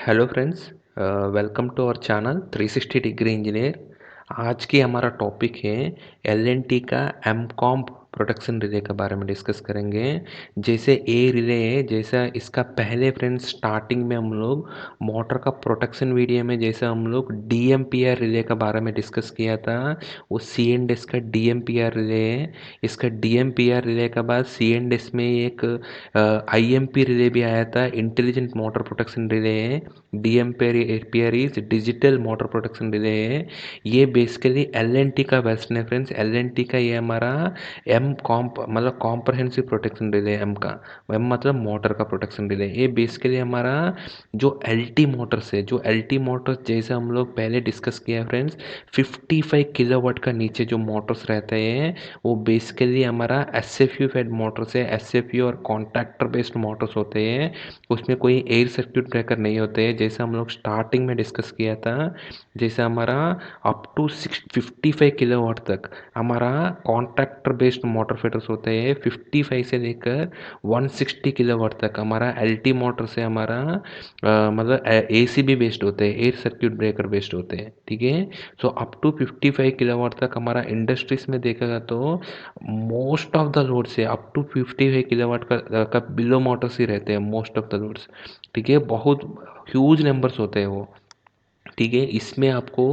Hello friends, welcome to our channel 360 degree engineer. आज की हमारा टॉपिक है एल&टी का एम कॉम्प प्रोटेक्शन रिले के बारे में डिस्कस करेंगे। जैसे ए रिले है, जैसा इसका पहले फ्रेंड्स स्टार्टिंग में हम लोग मोटर का प्रोटेक्शन वीडियो में जैसे हम लोग डीएमपीआर रिले के बारे में डिस्कस किया था, वो सी एंड एस का डीएमपीआर रिले है। इसका डीएमपीआर रिले के बाद सी एंड एस में एक आईएमपी रिले भी आया था, इंटेलिजेंट मोटर प्रोटेक्शन रिले है। DMPR is digital motor protection relay है। ये बेसिकली एल&टी का वेर्जन है फ्रेंड्स। एल&टी का ये हमारा एम कॉम्प मतलब कॉम्प्रहेंसिव प्रोटेक्शन रिले, एम का एम मतलब मोटर का प्रोटेक्शन रिले। ये बेसिकली हमारा जो एलटी मोटर्स है, जो एलटी मोटर्स जैसे हम लोग पहले डिस्कस किया है फ्रेंड्स, 55 किलोवाट का नीचे जो मोटर्स रहते हैं वो बेसिकली हमारा एसएफयू फेड मोटर्स है। एसएफयू और कॉन्ट्रैक्टर बेस्ड मोटर्स होते हैं, उसमें कोई एयर सर्किट ब्रेकर नहीं होते हैं। जैसे हम लोग स्टार्टिंग में डिस्कस किया था, जैसे हमारा अप टू 55 किलोवाट तक हमारा कॉन्ट्रैक्टर बेस्ड मोटर फीडर्स होते हैं। 55 से लेकर 160 किलोवाट तक हमारा एलटी मोटर से हमारा मतलब एसीबी बेस्ड होते हैं, एयर सर्किट ब्रेकर बेस्ड होते हैं। ठीक है, सो अप टू 55 किलोवाट तक हमारा इंडस्ट्रीज में देखेगा तो मोस्ट ऑफ द लोड से अप टू 55 किलोवाट का बिलो मोटर्स ही रहते हैं मोस्ट ऑफ द लोड्स। ठीक है, बहुत ह्यूज नंबर्स होते हैं वो। ठीक है, इसमें आपको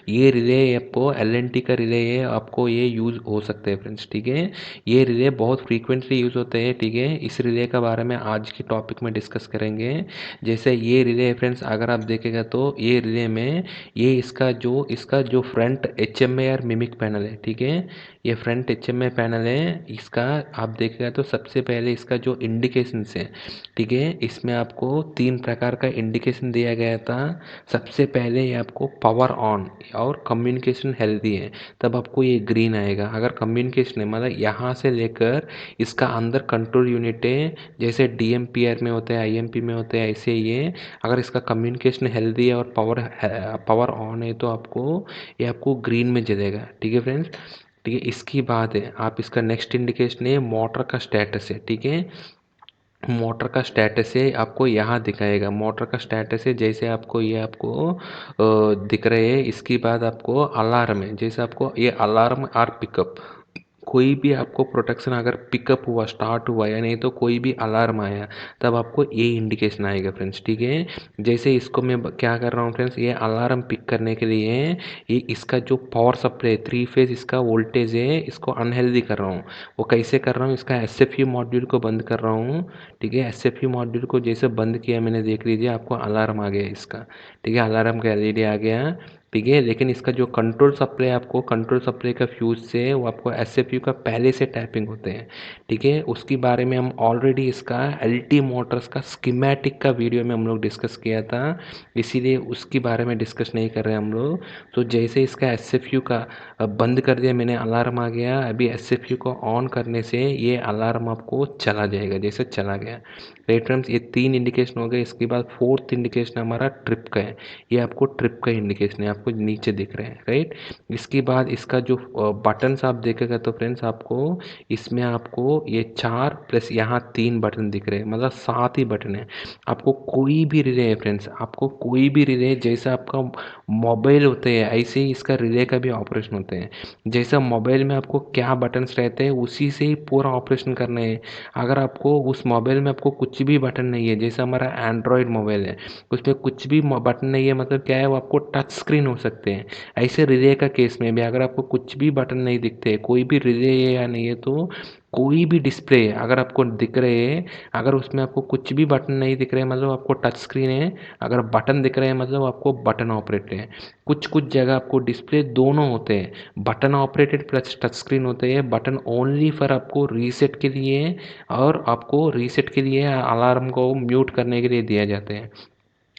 ये रिले, आपको एल&टी का रिले है, आपको ये यूज़ हो सकते हैं फ्रेंड्स। ठीक है, ये रिले बहुत फ्रीक्वेंटली यूज़ होते हैं। ठीक है, इस रिले के बारे में आज की टॉपिक में डिस्कस करेंगे। जैसे ये रिले है फ्रेंड्स, अगर आप देखेगा तो ये रिले में ये इसका जो फ्रंट HMI मिमिक पैनल है। ठीक है, ये फ्रंट HMI पैनल है इसका। आप देखेगा तो सबसे पहले इसका जो इंडिकेशन है, ठीक है, इसमें आपको 3 प्रकार का इंडिकेशन दिया गया था। सबसे पहले ये आपको पावर ऑन और कम्युनिकेशन हेल्दी है, तब आपको ये ग्रीन आएगा। अगर कम्युनिकेशन है मतलब यहाँ से लेकर इसका अंदर कंट्रोल यूनिट है, जैसे डीएमपीआर में होते हैं, आईएमपी में होते हैं, ऐसे ये अगर इसका कम्युनिकेशन हेल्दी है और पावर ऑन है तो आपको ग्रीन में जलेगा। ठीक है फ्रेंड्स। ठीक है, इसकी बात है, आप इसका नेक्स्ट इंडिकेशन है मोटर का स्टेटस है। ठीक है, मोटर का स्टेटस है आपको यहाँ दिखाएगा। मोटर का स्टेटस है, जैसे आपको दिख रहे हैं। इसकी बाद आपको अलार्म है, जैसे आपको ये अलार्म और पिकअप, कोई भी आपको प्रोटेक्शन अगर पिकअप हुआ, स्टार्ट हुआ या नहीं तो कोई भी अलार्म आया, तब आपको ये इंडिकेशन आएगा फ्रेंड्स। ठीक है, जैसे इसको मैं क्या कर रहा हूँ फ्रेंड्स, ये अलार्म पिक करने के लिए ये इसका जो पावर सप्लाई 3 फेज इसका वोल्टेज है, इसको अनहेल्दी कर रहा हूँ। वो कैसे कर रहा हूँ, इसका एसएफयू मॉड्यूल को बंद कर रहा हूँ। ठीक है, एसएफयू मॉड्यूल को जैसे बंद किया मैंने, देख लीजिए आपको अलार्म आ गया इसका। ठीक है, अलार्म का एलईडी आ गया। ठीक है, लेकिन इसका जो कंट्रोल सप्लाई, आपको कंट्रोल सप्लाई का फ्यूज से वो आपको एसएफयू का पहले से टैपिंग होते हैं। ठीक है, उसके बारे में हम ऑलरेडी इसका एलटी मोटर्स का स्कीमेटिक का वीडियो में हम लोग डिस्कस किया था, इसीलिए उसके बारे में डिस्कस नहीं कर रहे हम लोग। तो जैसे इसका एसएफयू का बंद कर दिया मैंने, अलार्म आ गया। अभी एसएफयू को ऑन करने से ये अलार्म आपको चला जाएगा, जैसे चला गया। राइट फ्रेंड्स, ये 3 इंडिकेशन हो गए। इसके बाद 4th इंडिकेशन हमारा ट्रिप का है। ये आपको ट्रिप का इंडिकेशन है, आपको नीचे दिख रहे हैं। राइट, इसके बाद इसका जो बटन्स आप देखेगा तो फ्रेंड्स, आपको इसमें आपको ये 4 प्लस यहाँ 3 बटन दिख रहे हैं, मतलब 7 ही बटन है। आपको कोई भी रिले है फ्रेंड्स, आपको कोई भी रिले, जैसा आपका मोबाइल होते हैं ऐसे ही इसका रिले का भी ऑपरेशन होते हैं। जैसा मोबाइल में आपको क्या बटन्स रहते हैं उसी से ही पूरा ऑपरेशन करना है। अगर आपको उस मोबाइल में आपको कुछ भी बटन नहीं है, जैसे हमारा एंड्रॉयड मोबाइल है, उसमें कुछ भी बटन नहीं है, मतलब क्या है, वो आपको टच स्क्रीन हो सकते हैं। ऐसे रिले का केस में भी अगर आपको कुछ भी बटन नहीं दिखते, कोई भी रिले है या नहीं है, तो कोई भी डिस्प्ले अगर आपको दिख रहे हैं, अगर उसमें आपको कुछ भी बटन नहीं दिख रहे मतलब आपको टच स्क्रीन है। अगर बटन दिख रहे हैं मतलब आपको बटन ऑपरेटेड है। कुछ कुछ जगह आपको डिस्प्ले दोनों होते हैं, button operated plus touch screen होते हैं। बटन ओनली फॉर आपको रीसेट के लिए, और आपको रीसेट के लिए अलार्म को म्यूट करने के लिए दिया जाते हैं।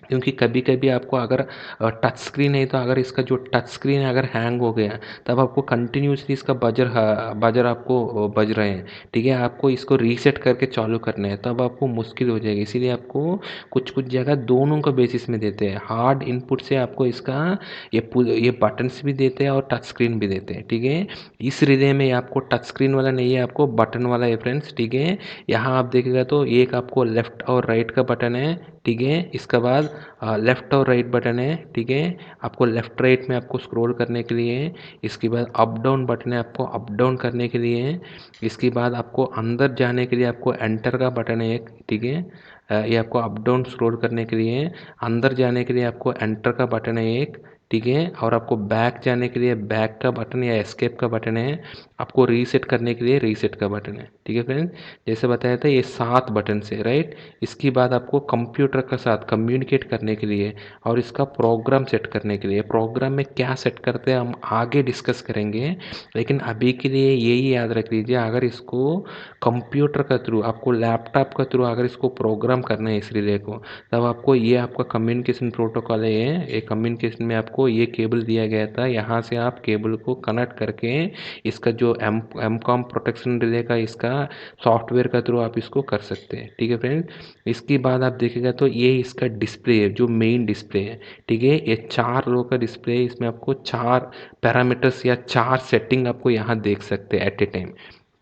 क्योंकि कभी कभी आपको अगर टच स्क्रीन है तो अगर इसका जो टच स्क्रीन है अगर हैंग हो गया, तब आपको कंटिन्यूसली इसका बजर आपको बज रहे हैं। ठीक है, आपको इसको रीसेट करके चालू करना है, तब आपको मुश्किल हो जाएगी। इसीलिए आपको कुछ कुछ जगह दोनों का बेसिस में देते हैं। हार्ड इनपुट से आपको इसका ये बटन्स भी देते हैं और टच स्क्रीन भी देते हैं। ठीक है, इस रिले में आपको टच स्क्रीन वाला नहीं है, आपको बटन वाला है फ्रेंड्स। ठीक है, यहाँ आप देखेगा तो एक आपको लेफ्ट और राइट का बटन है। ठीक है, इसके बाद लेफ़्ट और राइट बटन है, ठीक है। आपको लेफ़्ट राइट में आपको स्क्रॉल करने के लिए, इसके बाद अप डाउन बटन है आपको अप डाउन करने के लिए, इसके बाद आपको अंदर जाने के लिए आपको एंटर का बटन है एक, ठीक है। ये आपको अप डाउन स्क्रॉल करने के लिए, अंदर जाने के लिए आपको एंटर का बटन है एक, ठीक है। और आपको बैक जाने के लिए बैक का बटन या एस्केप का बटन है। आपको रीसेट करने के लिए रीसेट का बटन है, ठीक है फ्रेंड्स। जैसे बताया था ये 7 बटन से, राइट। इसके बाद आपको कंप्यूटर के साथ कम्युनिकेट करने के लिए और इसका प्रोग्राम सेट करने के लिए, प्रोग्राम में क्या सेट करते हैं हम आगे डिस्कस करेंगे, लेकिन अभी के लिए यही याद रख लीजिए, अगर इसको कंप्यूटर का थ्रू, आपको लैपटॉप का थ्रू अगर इसको प्रोग्राम करना है इस रिले को, तब आपको ये आपका कम्युनिकेशन प्रोटोकॉल है, ये कम्युनिकेशन में आपको ये केबल दिया गया था, यहाँ से आप केबल को कनेक्ट करके इसका जो एम कॉम प्रोटेक्शन रिले का इसका सॉफ्टवेयर का थ्रू आप इसको कर सकते हैं, ठीक है फ्रेंड्स। इसके बाद आप देखेगा तो ये इसका डिस्प्ले है, जो मेन डिस्प्ले है, ठीक है। ये 4 रो का डिस्प्ले है, इसमें आपको 4 पैरामीटर्स या 4 सेटिंग आपको यहाँ देख सकते हैं एट ए टाइम,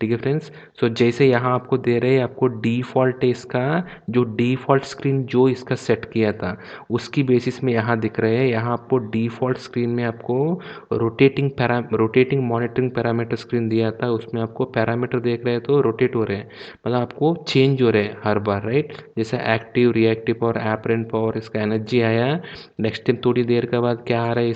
ठीक है फ्रेंड्स। सो जैसे यहाँ आपको दे रहे हैं, आपको डिफ़ॉल्ट है इसका, जो डिफ़ॉल्ट स्क्रीन जो इसका सेट किया था उसकी बेसिस में यहाँ दिख रहे हैं। यहाँ आपको डिफ़ॉल्ट स्क्रीन में आपको रोटेटिंग मॉनिटरिंग पैरामीटर स्क्रीन दिया था, उसमें आपको पैरामीटर देख रहे हैं तो रोटेट हो रहे हैं, मतलब आपको चेंज हो रहे हैं हर बार, राइट। जैसे active, reactive power, apparent power, इसका एनर्जी आया। नेक्स्ट टाइम थोड़ी देर के बाद क्या आ रहा है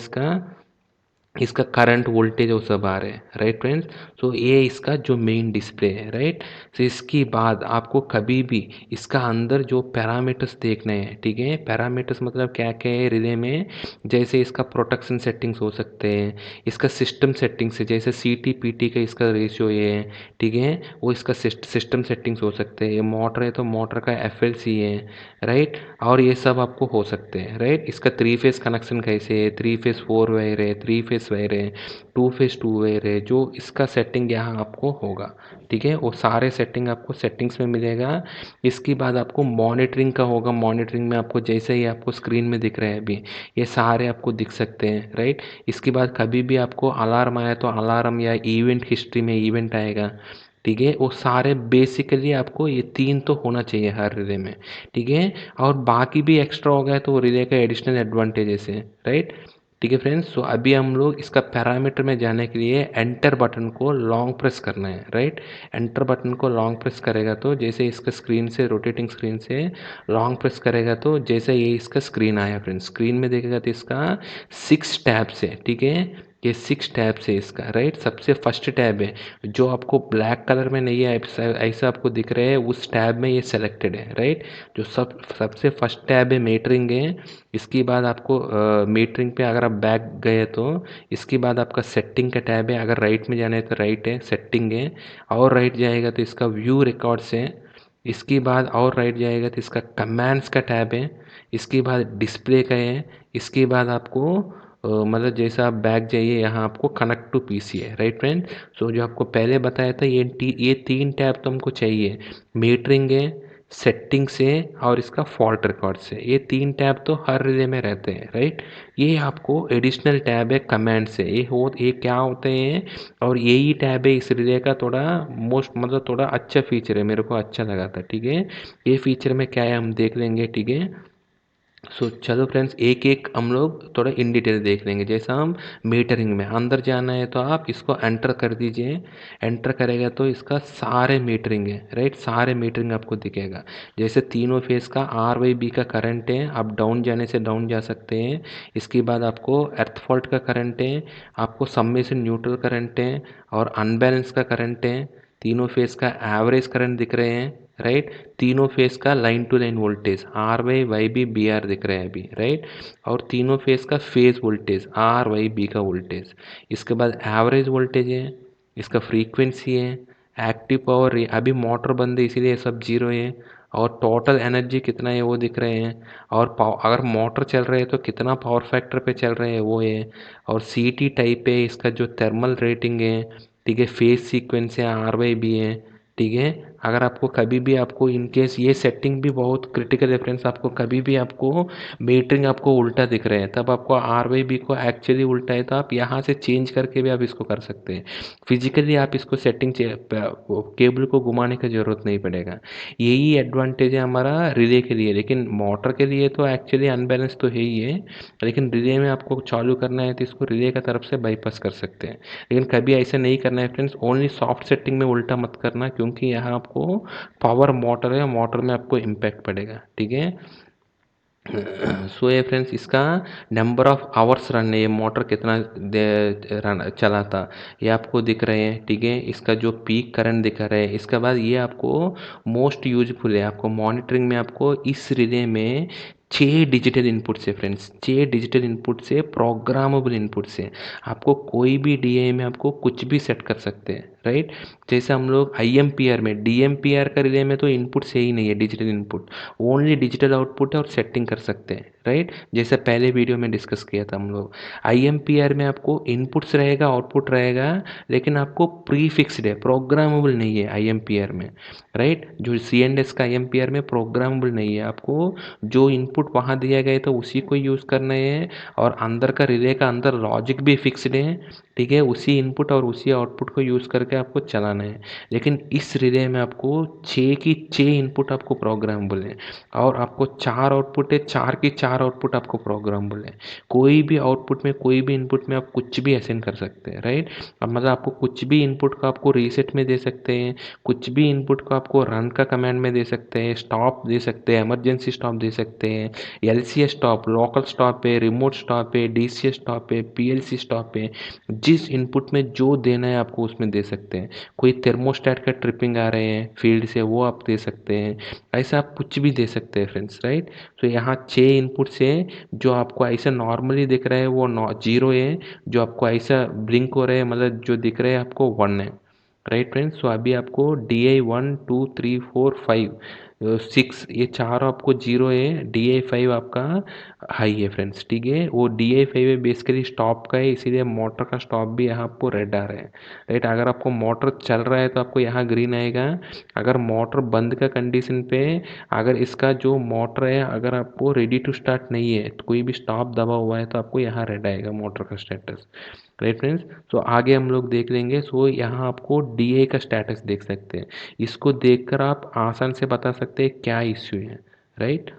इसका करंट वोल्टेज वो सब आ रहे हैं, राइट फ्रेंड्स। सो ये इसका जो मेन डिस्प्ले है, राइट। सो इसके बाद आपको कभी भी इसका अंदर जो पैरामीटर्स देखने हैं, ठीक है। पैरामीटर्स मतलब क्या क्या है रिले में, जैसे इसका प्रोटेक्शन सेटिंग्स हो सकते हैं, इसका सिस्टम सेटिंग्स है, जैसे सी टी पी टी का इसका रेशियो ये है, ठीक है। वो इसका सिस्टम सेटिंग्स हो सकते हैं। ये मोटर है तो मोटर का एफ एल सी है, राइट। और ये सब आपको हो सकते हैं, राइट। इसका 3 फेस कनेक्शन कैसे है, 3 फेस 4 वायर है, 3 फेस वायर है, 2 फेस 2 वायर है, जो इसका सेटिंग यहाँ आपको होगा, ठीक है। वो सारे सेटिंग आपको सेटिंग्स में मिलेगा। इसके बाद आपको मॉनिटरिंग का होगा, मॉनिटरिंग में आपको जैसे ही आपको स्क्रीन में दिख रहे हैं अभी, ये सारे आपको दिख सकते हैं, राइट। इसके बाद कभी भी आपको अलार्म आया तो अलार्म, या इवेंट हिस्ट्री में इवेंट आएगा, ठीक है। वो सारे बेसिकली आपको ये 3 तो होना चाहिए हर रिले में, ठीक है। और बाकी भी एक्स्ट्रा हो गया तो वो रिले का एडिशनल एडवांटेजेस है, राइट, ठीक है फ्रेंड्स। सो अभी हम लोग इसका पैरामीटर में जाने के लिए एंटर बटन को लॉन्ग प्रेस करना है, राइट। एंटर बटन को लॉन्ग प्रेस करेगा तो जैसे इसका स्क्रीन से, रोटेटिंग स्क्रीन से लॉन्ग प्रेस करेगा तो जैसे ये इसका स्क्रीन आया फ्रेंड्स, स्क्रीन में देखेगा तो इसका 6 टैब्स है, ठीक है। ये 6 टैब्स है इसका, राइट। सबसे फर्स्ट टैब है जो आपको ब्लैक कलर में नहीं है, ऐसा आपको दिख रहा है, उस टैब में ये सेलेक्टेड है, राइट। जो सबसे फर्स्ट टैब है मीटरिंग है। इसके बाद आपको मीटरिंग पे अगर आप बैक गए तो इसके बाद आपका सेटिंग का टैब है, अगर राइट में जाना है तो राइट है, सेटिंग है। और राइट जाएगा तो इसका व्यू रिकॉर्ड्स है। इसके बाद और राइट जाएगा तो इसका कमांड्स का टैब है। इसके बाद डिस्प्ले का है। इसके बाद आपको मतलब जैसा आप बैक जाइए, यहाँ आपको कनेक्ट टू पीसी है, राइट फ्रेंड। सो जो आपको पहले बताया था, ये 3 टैब तो हमको चाहिए, मीटरिंग है, सेटिंग्स है, और इसका फॉल्ट रिकॉर्ड्स है। ये 3 टैब तो हर रिले में रहते हैं, राइट। ये आपको एडिशनल टैब है कमांड्स है, ये क्या होते हैं, और यही टैब है इस रिले का थोड़ा मोस्ट, मतलब थोड़ा अच्छा फीचर है, मेरे को अच्छा लगा था, ठीक है। ये फीचर में क्या है हम देख लेंगे, ठीक है। सो चलो फ्रेंड्स, एक एक हम लोग थोड़ा इन डिटेल देख लेंगे। जैसा हम मीटरिंग में अंदर जाना है तो आप इसको एंटर कर दीजिए। एंटर करेगा तो इसका सारे मीटरिंग है, राइट, सारे मीटरिंग आपको दिखेगा। जैसे तीनों फेस का आर वाई बी का करंट है, आप डाउन जाने से डाउन जा सकते हैं। इसके बाद आपको अर्थ फॉल्ट का करंट है, आपको सब में से न्यूट्रल करंट है, और अनबैलेंस का करंट है। तीनों फेस का एवरेज करंट दिख रहे हैं, राइट। तीनों फेस का line to line voltage R Y Y B B R दिख रहा है अभी, राइट। और तीनों फेस का phase voltage R Y B का वोल्टेज। इसके बाद एवरेज वोल्टेज है, इसका फ्रीक्वेंसी है, एक्टिव पावर, अभी मोटर बंद है इसीलिए सब जीरो है, और टोटल एनर्जी कितना है वो दिख रहे हैं। और अगर मोटर चल रहे हैं तो कितना पावर फैक्टर पे चल रहे हैं वो है। और सी टी टाइप है, इसका जो थर्मल रेटिंग है, ठीक है। फेज सीक्वेंस है, आर वाई बी है, ठीक है। अगर आपको कभी भी आपको इन केस ये सेटिंग भी बहुत क्रिटिकल है फ्रेंड्स, आपको कभी भी आपको मीटरिंग आपको उल्टा दिख रहे हैं, तब आपको आर वाई बी को एक्चुअली उल्टा है तो आप यहाँ से चेंज करके भी आप इसको कर सकते हैं। फिजिकली आप इसको सेटिंग केबल को घुमाने की ज़रूरत नहीं पड़ेगा। यही एडवांटेज है हमारा रिले के लिए, लेकिन मोटर के लिए तो एक्चुअली अनबैलेंस तो है ही है, लेकिन रिले में आपको चालू करना है तो इसको रिले का तरफ से बाईपास कर सकते हैं। लेकिन कभी ऐसा नहीं करना है फ्रेंड्स, ओनली सॉफ्ट सेटिंग में उल्टा मत करना, क्योंकि यहाँ आपको पावर मोटर है, मोटर में आपको इम्पैक्ट पड़ेगा, ठीक है। सो ये फ्रेंड्स इसका नंबर ऑफ आवर्स रन है, ये मोटर कितना रन चला था ये आपको दिख रहे हैं, ठीक है। इसका जो पीक करंट दिखा रहे हैं, इसके बाद ये आपको मोस्ट यूजफुल है, आपको मॉनिटरिंग में आपको इस रिले में 6 डिजिटल इनपुट से फ्रेंड्स, 6 डिजिटल इनपुट से, प्रोग्रामेबल इनपुट से आपको कोई भी डीए में आपको कुछ भी सेट कर सकते हैं, राइट। जैसे हम लोग आईएमपीआर में, डीएमपीआर का रिले में तो इनपुट से ही नहीं है digital input, only digital output है और सेटिंग कर सकते हैं, राइट। जैसे पहले वीडियो में डिस्कस किया था हम लोग, आईएमपीआर में आपको इनपुट्स रहेगा, आउटपुट रहेगा, लेकिन आपको प्री फिक्स्ड है, प्रोग्रामेबल नहीं है आईएमपीआर में, राइट। जो सी एंड एस का आईएमपीआर में प्रोग्रामेबल नहीं है, आपको जो इनपुट वहाँ दिया गया तो उसी को यूज़ करना है, और अंदर का रिले का अंदर लॉजिक भी फिक्स्ड है, ठीक है, उसी इनपुट और उसी आउटपुट को यूज़ करके आपको चलाना है। लेकिन इस रिले में आपको 6 की 6 इनपुट आपको प्रोग्रामेबल है, और आपको 4 आउटपुट है, 4 की 4 आउटपुट आपको प्रोग्रामेबल है। कोई भी आउटपुट में, कोई भी इनपुट में आप कुछ भी असाइन कर सकते हैं, राइट। अब मतलब आपको कुछ भी इनपुट को आपको रीसेट में दे सकते हैं, कुछ भी इनपुट को आपको रन का कमांड में दे सकते हैं, स्टॉप दे सकते हैं, इमरजेंसी स्टॉप दे सकते हैं, एलसीएस स्टॉप, लोकल स्टॉप है, रिमोट स्टॉप है, डीसीएस स्टॉप है, पीएलसी स्टॉप है, जिस इनपुट में जो देना है आपको उसमें दे सकते हैं। कोई थर्मोस्टेट का ट्रिपिंग आ रहे हैं फील्ड से, वो आप दे सकते हैं, ऐसा आप कुछ भी दे सकते हैं फ्रेंड्स, राइट। तो यहाँ 6 इनपुट से जो आपको ऐसा नॉर्मली दिख रहा है वो 0 है, जो आपको ऐसा ब्लिंक हो रहा है मतलब जो दिख रहा है आपको 1 है, राइट फ्रेंड्स। सो अभी आपको डी आई 1 2 3 4 5 6 ये चारों आपको जीरो है, डी आई 5 आपका हाई है फ्रेंड्स, ठीक है। वो डी आई 5 है बेसिकली स्टॉप का है, इसीलिए मोटर का स्टॉप भी यहाँ आपको रेड आ रहा है, राइट। अगर आपको मोटर चल रहा है तो आपको यहाँ ग्रीन आएगा, अगर मोटर बंद का कंडीशन पे, अगर इसका जो मोटर है अगर आपको रेडी टू स्टार्ट नहीं है तो कोई भी स्टॉप दबा हुआ है तो आपको यहाँ रेड आएगा मोटर का स्टेटस, राइट फ्रेंड्स। सो आगे हम लोग देख लेंगे। सो यहाँ आपको डीए का स्टेटस देख सकते हैं, इसको देखकर आप आसान से बता सकते हैं क्या इश्यू है, right.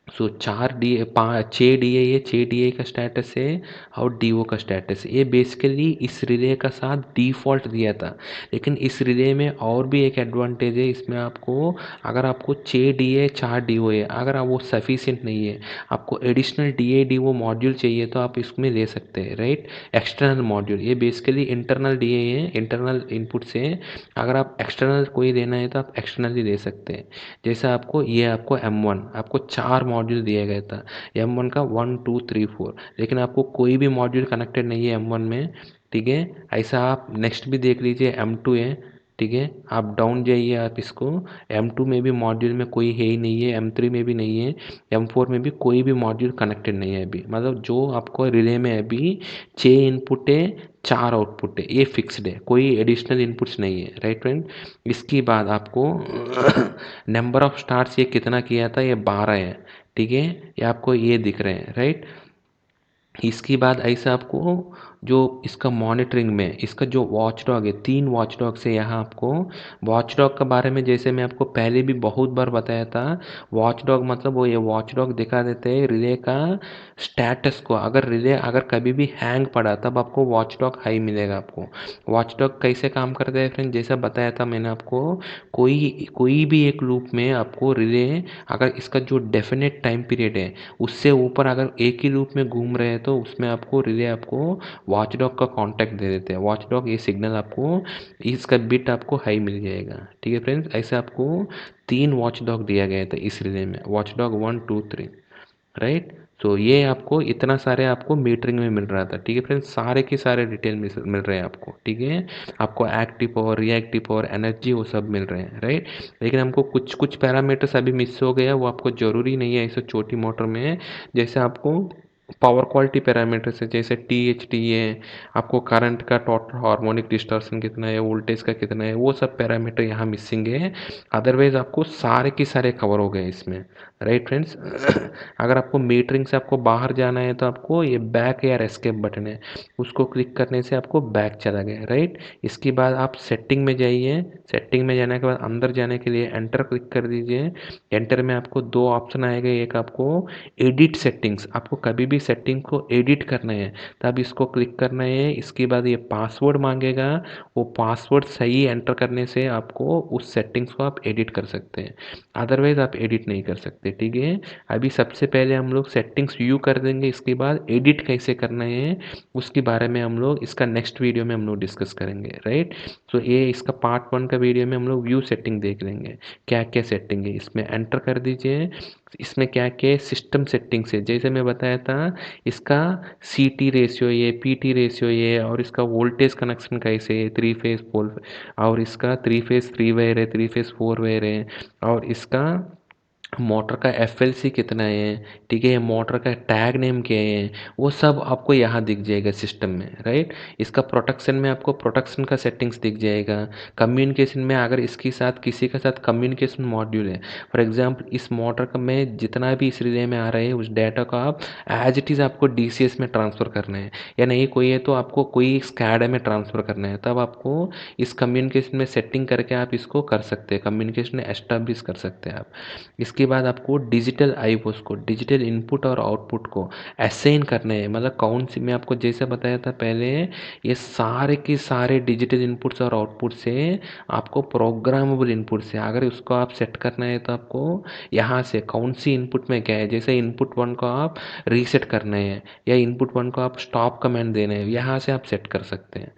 So 4 D 6 D A, ये 6 डी ए का स्टेटस है और डी ओ का स्टेटस है। ये बेसिकली इस रिले का साथ डिफ़ॉल्ट दिया था, लेकिन इस रिले में और भी एक एडवांटेज है, इसमें आपको अगर आपको 6 डी ए 4 डी ओ है, अगर आप वो सफिशिएंट नहीं है, आपको additional D A D O module चाहिए तो आप इसमें ले सकते हैं, राइट। एक्सटर्नल मॉड्यूल, ये बेसिकली इंटरनल डी ए है, इंटरनल इनपुट से, अगर आप एक्सटर्नल कोई लेना है तो आप एक्सटर्नली ले सकते हैं। जैसे आपको ये आपको M1 आपको 4 मॉड्यूल दिया गया था, M1 का 1 2 3 4, लेकिन आपको कोई भी मॉड्यूल कनेक्टेड नहीं है M1 में, ठीक है। ऐसा आप नेक्स्ट भी देख लीजिए M2 है, ठीक है। आप डाउन जाइए, आप इसको M2 में भी मॉड्यूल में कोई है ही नहीं है, M3 में भी नहीं है, M4 में भी कोई भी मॉड्यूल कनेक्टेड नहीं है अभी, मतलब जो आपको रिले में अभी 6 इनपुट है 4 आउटपुट है, ये फिक्स्ड है, कोई एडिशनल इनपुट्स नहीं है, राइट फ्रेंड। इसके बाद आपको नंबर ऑफ स्टार्स ये कितना किया था, ये 12 है, ठीक है, ये आपको ये दिख रहे हैं, राइट। इसके बाद ऐसा आपको जो इसका मॉनिटरिंग में इसका जो वॉच डॉग है, 3 वॉच डॉग से यहाँ आपको वॉच डॉग के बारे में जैसे मैं आपको पहले भी बहुत बार बताया था, वॉच डॉग मतलब वो ये वॉच डॉग दिखा देते हैं रिले का स्टेटस को, अगर रिले अगर कभी भी हैंग पड़ा तब आपको वॉच डॉग हाई मिलेगा आपको। वॉच डॉग कैसे काम करता है फ्रेंड, जैसा बताया था मैंने आपको, कोई कोई भी एक लूप में आपको रिले अगर इसका जो डेफिनेट टाइम पीरियड है उससे ऊपर अगर एक ही लूप में घूम रहे हैं तो उसमें आपको रिले आपको वॉचडॉग का कांटेक्ट दे देते हैं, वॉचडॉग ये सिग्नल आपको इसका बिट आपको हाई मिल जाएगा, ठीक है फ्रेंड्स। ऐसे आपको 3 वॉचडॉग दिया गया था इस रिले में, वॉचडॉग 1 2 3, राइट। तो ये आपको इतना सारे आपको मीटरिंग में मिल रहा था, ठीक है फ्रेंड्स, सारे के सारे डिटेल मिल रहे हैं आपको, ठीक है। आपको active power, reactive power, energy वो सब मिल रहे हैं, राइट। लेकिन हमको कुछ कुछ पैरामीटर्स अभी मिस हो गया, वो आपको ज़रूरी नहीं है ऐसे छोटी मोटर में, जैसे आपको पावर क्वालिटी पैरामीटर्स है, जैसे टी है, आपको करंट का टोटल हार्मोनिक डिस्टॉर्शन कितना है, वोल्टेज का कितना है, वो सब पैरामीटर यहाँ मिसिंग है। अदरवाइज आपको सारे के सारे कवर हो गए इसमें, राइट फ्रेंड्स। अगर आपको मीटरिंग से आपको बाहर जाना है तो आपको ये बैक या एस्केप बटन है, उसको क्लिक करने से आपको बैक चला गया, राइट। इसके बाद आप सेटिंग में जाइए, सेटिंग में जाने के बाद अंदर जाने के लिए एंटर क्लिक कर दीजिए। एंटर में आपको दो ऑप्शन आएगा, एक आपको एडिट सेटिंग्स, आपको कभी भी सेटिंग को एडिट करना है तब इसको क्लिक करना है। इसके बाद ये पासवर्ड मांगेगा, वो पासवर्ड सही एंटर करने से आपको उस सेटिंग्स को आप एडिट कर सकते हैं, अदरवाइज आप एडिट नहीं कर सकते, ठीक है। अभी सबसे पहले हम लोग सेटिंग्स व्यू कर देंगे, इसके बाद एडिट कैसे करना है उसके बारे में हम लोग इसका नेक्स्ट वीडियो में हम लोग डिस्कस करेंगे, राइट। तो ये इसका पार्ट 1 का वीडियो में हम लोग व्यू सेटिंग देख लेंगे, क्या क्या सेटिंग है इसमें एंटर कर दीजिए। इसमें क्या क्या सिस्टम सेटिंग्स है, जैसे मैं बताया था इसका सी टी रेशियो ये, पी टी रेशियो ये, और इसका वोल्टेज कनेक्शन कैसे है, 3 फेज 4, और इसका 3 फेज 3 वायर है, 3 फेज 4 वायर है, और इसका मोटर का एफएलसी कितना है, ठीक है, मोटर का टैग नेम क्या है, वो सब आपको यहाँ दिख जाएगा सिस्टम में, राइट। इसका प्रोटेक्शन में आपको प्रोटेक्शन का सेटिंग्स दिख जाएगा। कम्युनिकेशन में अगर इसके साथ किसी के साथ कम्युनिकेशन मॉड्यूल है, फॉर एग्जांपल इस मोटर का में जितना भी इस रिले में आ रहा है उस डाटा को आप एज इट इज़ आपको डीसीएस में ट्रांसफ़र करना है, या नहीं कोई है तो आपको कोई स्कैडा में ट्रांसफ़र करना है, तब आपको इस कम्युनिकेशन में सेटिंग करके आप इसको कर सकते हैं, कम्युनिकेशन एस्टेब्लिश कर सकते हैं आप। इसके बाद आपको डिजिटल आईओस को, डिजिटल इनपुट और आउटपुट को असाइन करने हैं, मतलब कौन सी, मैं आपको जैसे बताया था पहले, ये सारे के सारे डिजिटल इनपुट्स और आउटपुट से आपको प्रोग्रामेबल इनपुट से अगर उसको आप सेट करना है तो आपको यहाँ से कौन सी इनपुट में क्या है, जैसे इनपुट 1 को आप रीसेट करना है या इनपुट 1 को आप स्टॉप कमांड देना है, यहाँ से आप सेट कर सकते हैं,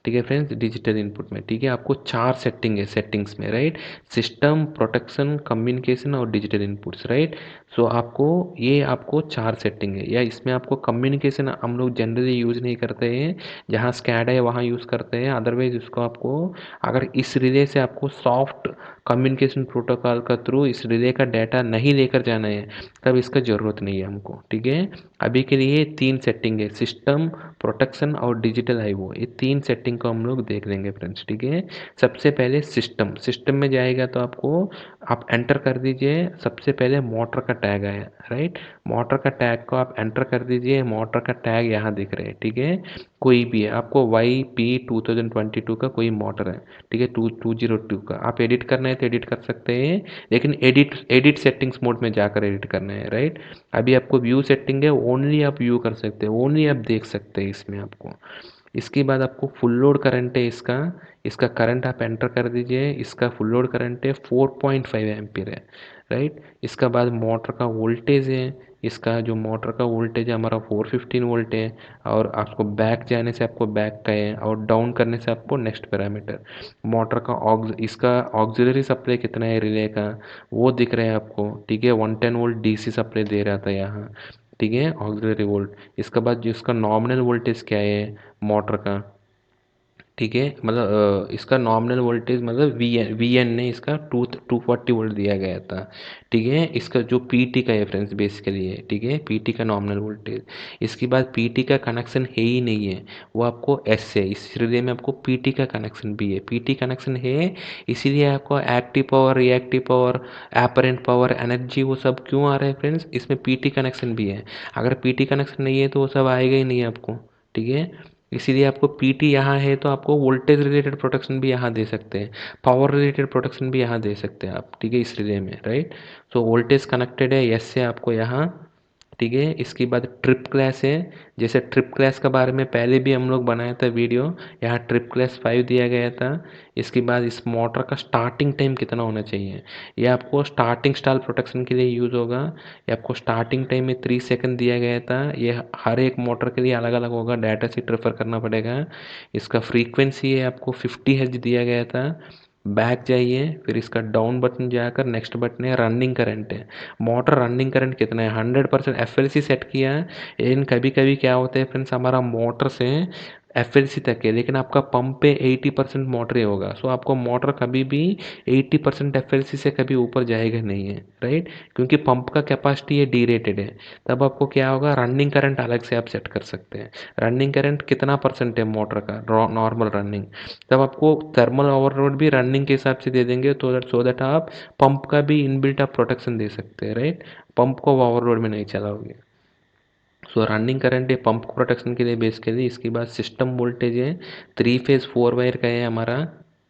ठीक है फ्रेंड्स, डिजिटल इनपुट में, ठीक है। आपको 4 सेटिंग है सेटिंग्स में, राइट, सिस्टम, प्रोटेक्शन, कम्युनिकेशन और डिजिटल इनपुट्स, राइट। सो आपको ये आपको 4 सेटिंग है, या इसमें आपको कम्युनिकेशन हम लोग जनरली यूज़ नहीं करते हैं, जहाँ स्कैड है वहाँ यूज़ करते हैं, अदरवाइज उसको आपको अगर इस रिले से आपको सॉफ्ट कम्युनिकेशन प्रोटोकॉल का थ्रू इस रिले का डाटा नहीं लेकर जाना है तब इसका ज़रूरत नहीं है हमको, ठीक है। अभी के लिए 3 सेटिंग है, सिस्टम, प्रोटेक्शन और डिजिटल आईओ, ये 3 सेटिंग को हम लोग देख लेंगे फ्रेंड्स, ठीक है। सबसे पहले सिस्टम, सिस्टम में जाएगा तो आपको आप एंटर कर दीजिए, सबसे पहले मोटर का टैग आया, राइट, मोटर का टैग को आप एंटर कर दीजिए, मोटर का टैग यहाँ दिख रहे हैं, ठीक है। कोई भी है, आपको वाई पी 2022 का कोई मोटर है, ठीक है, 2202 का आप एडिट करना है तो एडिट कर सकते हैं, लेकिन एडिट एडिट सेटिंग्स मोड में जाकर एडिट करना है, राइट। अभी आपको व्यू सेटिंग है, ओनली आप व्यू कर सकते हैं, ओनली आप देख सकते हैं इसमें आपको। इसके बाद आपको फुल लोड करंट है इसका, इसका करंट आप एंटर कर दीजिए, इसका फुल लोड करंट है 4.5 एम्पीयर है, राइट। इसका बाद मोटर का वोल्टेज है, इसका जो मोटर का वोल्टेज है हमारा 415 वोल्ट है, और आपको बैक जाने से आपको बैक का है, और डाउन करने से आपको नेक्स्ट पैरामीटर। मोटर का इसका ऑक्सिलरी सप्लाई कितना है रिले का वो दिख रहा है आपको, ठीक है, 110 वोल्ट डीसी सप्लाई दे रहा था यहाँ, ठीक है, ऑक्सिलरी वोल्ट। इसके बाद जो इसका नॉमिनल वोल्टेज क्या है मोटर का, ठीक है, मतलब इसका नॉमिनल वोल्टेज मतलब वी एन ने इसका 240 वोल्ट दिया गया था, ठीक है। इसका जो पीटी का रेफरेंस बेसिकली है, ठीक है, पीटी का नॉमिनल वोल्टेज। इसके बाद पीटी का कनेक्शन है ही नहीं है, वो आपको एस है, इस रिले में आपको पीटी का कनेक्शन भी है, पीटी कनेक्शन है, इसीलिए आपको active power, reactive power, apparent power, energy, वो सब क्यों आ रहा है फ्रेंड्स, इसमें पीटी कनेक्शन भी है। अगर पीटी कनेक्शन नहीं है तो वो सब आएगा ही नहीं आपको, ठीक है। इसीलिए आपको पीटी यहाँ है तो आपको वोल्टेज रिलेटेड प्रोटेक्शन भी यहाँ दे सकते हैं, पावर रिलेटेड प्रोटेक्शन भी यहाँ दे सकते हैं आप, ठीक है, इस रिले में, राइट। सो वोल्टेज कनेक्टेड है यस से आपको यहाँ, ठीक है। इसके बाद ट्रिप क्लास है, जैसे ट्रिप क्लास के बारे में पहले भी हम लोग बनाया था वीडियो, यहाँ ट्रिप क्लास 5 दिया गया था। इसके बाद इस मोटर का स्टार्टिंग टाइम कितना होना चाहिए, ये आपको स्टार्टिंग स्टाल प्रोटेक्शन के लिए यूज़ होगा, ये आपको स्टार्टिंग टाइम में 3 सेकंड दिया गया था, ये हर एक मोटर के लिए अलग अलग होगा, डाटा शीट रेफर करना पड़ेगा। इसका फ्रीक्वेंसी है आपको 50 हर्ट्ज दिया गया था। बैक जाइए, फिर इसका डाउन बटन जाकर नेक्स्ट बटन है रनिंग करंट है, मोटर रनिंग करंट कितना है 100% एफएलसी सेट किया है, लेकिन कभी कभी क्या होता है फ्रेंड्स, हमारा मोटर से एफएलसी तक है, लेकिन आपका पंप पे 80% मोटर ही होगा। सो आपको मोटर कभी भी 80% एफएलसी से कभी ऊपर जाएगा नहीं है, राइट, क्योंकि पंप का कैपेसिटी ये डी रेटेड है। तब आपको क्या होगा, रनिंग करंट अलग से आप सेट कर सकते हैं। रनिंग करंट कितना परसेंट है मोटर का, नॉर्मल रनिंग, तब आपको थर्मल ओवरलोड भी रनिंग के हिसाब से दे देंगे, तो दैट आप पंप का भी इनबिल्ट आप प्रोटेक्शन दे सकते हैं, राइट, पंप को ओवरलोड में नहीं चलाओगे। सो रनिंग करंट है पंप प्रोटेक्शन के लिए बेस के लिए। इसके बाद सिस्टम वोल्टेज है, 3 फेज 4 वायर का है हमारा,